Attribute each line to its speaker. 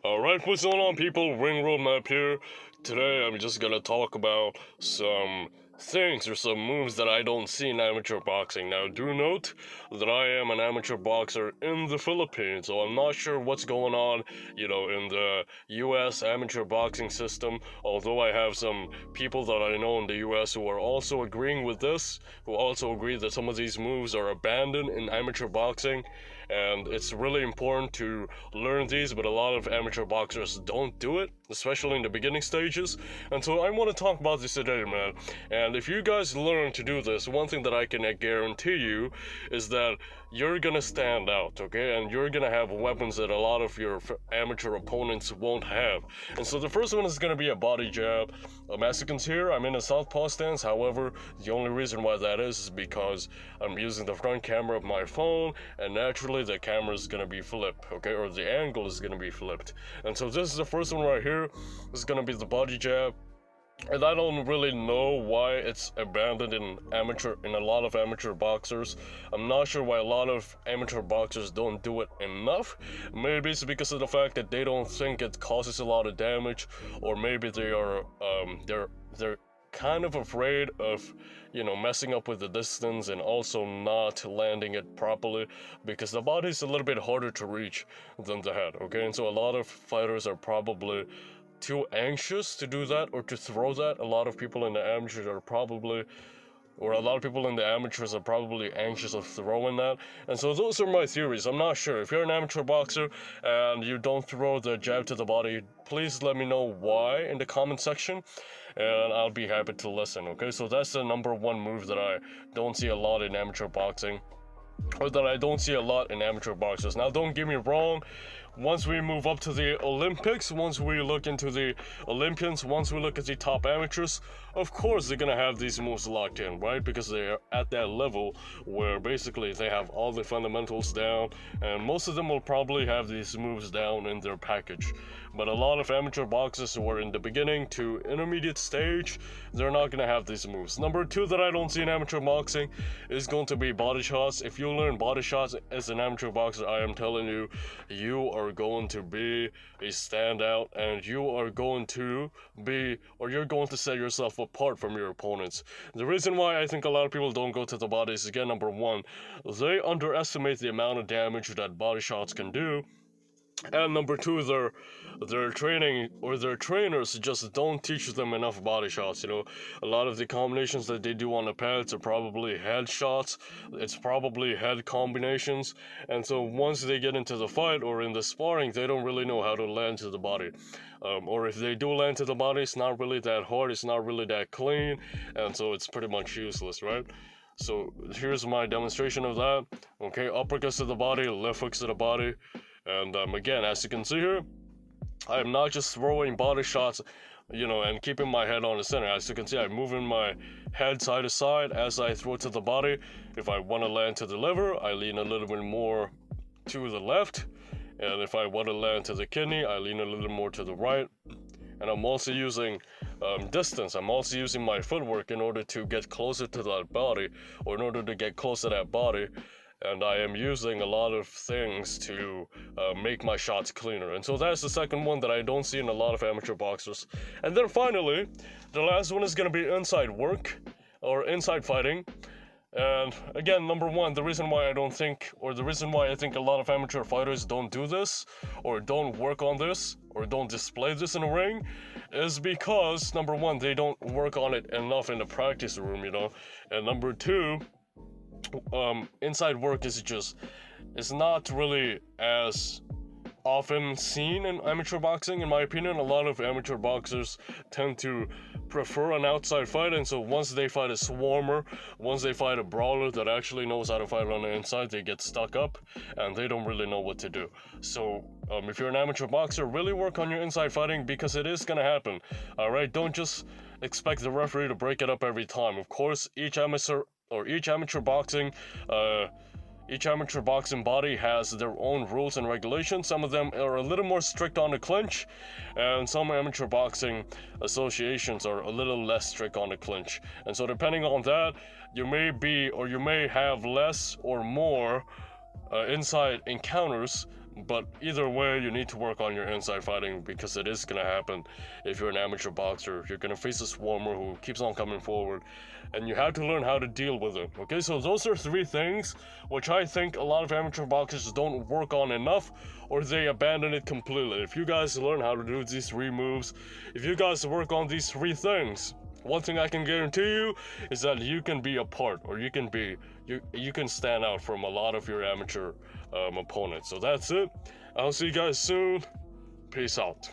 Speaker 1: Alright, what's going on, people? Ring Roadmap here. Today I'm just gonna talk about some things or some moves that I don't see in amateur boxing. Now, do note that I am an amateur boxer in the Philippines, so I'm not sure what's going on, in the US amateur boxing system, although I have some people that I know in the US who are also agreeing with this, who also agree that some of these moves are abandoned in amateur boxing. And it's really important to learn these, but a lot of amateur boxers don't do it, especially in the beginning stages. And so I want to talk about this today, man. And if you guys learn to do this, one thing that I can guarantee you is that you're gonna stand out, okay? And you're gonna have weapons that a lot of your amateur opponents won't have. And so the first one is gonna be a body jab. As you can see here, I'm in a southpaw stance. However, the only reason why that is because I'm using the front camera of my phone, and naturally the camera is gonna be flipped, okay? Or the angle is gonna be flipped. And so this is the first one right here. This is gonna be the body jab. And I don't really know why it's abandoned in a lot of amateur boxers. I'm not sure why a lot of amateur boxers don't do it enough. Maybe it's because of the fact that they don't think it causes a lot of damage, or maybe they are they're kind of afraid of messing up with the distance and also not landing it properly, because the body is a little bit harder to reach than the head, okay? And so a lot of fighters are probably too anxious to do that or to throw that. A lot of people in the amateurs are probably anxious of throwing that. And so those are my theories. I'm not sure. If you're an amateur boxer and you don't throw the jab to the body, please let me know why in the comment section, and I'll be happy to listen, okay? So that's the number one move that I don't see a lot in amateur boxing, or that I don't see a lot in amateur boxers. Now, don't get me wrong. Once we move up to the Olympics, once we look into the Olympians, once we look at the top amateurs, of course they're gonna have these moves locked in, right? Because they're at that level where basically they have all the fundamentals down, and most of them will probably have these moves down in their package. But a lot of amateur boxers who are in the beginning to intermediate stage, they're not gonna have these moves. Number two that I don't see in amateur boxing is going to be body shots. If you learn body shots as an amateur boxer, I am telling you, you are going to be a standout, and you're going to set yourself apart from your opponents. The reason why I think a lot of people don't go to the body is, again, number one, they underestimate the amount of damage that body shots can do. And number two, their training or their trainers just don't teach them enough body shots. A lot of the combinations that they do on the pads are probably head shots. It's probably head combinations. And so once they get into the fight or in the sparring, they don't really know how to land to the body. Or if they do land to the body, it's not really that hard. It's not really that clean. And so it's pretty much useless, right? So here's my demonstration of that. Okay, uppercuts to the body, left hooks to the body. And again, as you can see here, I am not just throwing body shots, and keeping my head on the center. As you can see, I'm moving my head side to side as I throw to the body. If I want to land to the liver, I lean a little bit more to the left. And if I want to land to the kidney, I lean a little more to the right. And I'm also using distance. I'm also using my footwork in order to get closer to that body, or in order to get close to that body. And I am using a lot of things to make my shots cleaner. And so that's the second one that I don't see in a lot of amateur boxers. And then finally, the last one is going to be inside work, or inside fighting. And again, number one, the reason why I think a lot of amateur fighters don't do this, or don't work on this, or don't display this in a ring, is because, number one, they don't work on it enough in the practice room, And number two, inside work is not really as often seen in amateur boxing. In my opinion, a lot of amateur boxers tend to prefer an outside fight, and so once they fight a swarmer, once they fight a brawler that actually knows how to fight on the inside, they get stuck up and they don't really know what to do. So if you're an amateur boxer, really work on your inside fighting, because it is gonna happen. Alright, don't just expect the referee to break it up every time. Of course, each amateur boxing body has their own rules and regulations. Some of them are a little more strict on the clinch, and some amateur boxing associations are a little less strict on the clinch. And so depending on that, you may have less or more inside encounters But either way, you need to work on your inside fighting because it is gonna happen. If you're an amateur boxer, you're gonna face a swarmer who keeps on coming forward, and you have to learn how to deal with it. Okay, so those are 3 things which I think a lot of amateur boxers don't work on enough, or they abandon it completely. If you guys learn how to do these 3 moves, if you guys work on these 3 things, one thing I can guarantee you is that you can be a part, or you can stand out from a lot of your amateur opponents. So that's it. I'll see you guys soon. Peace out.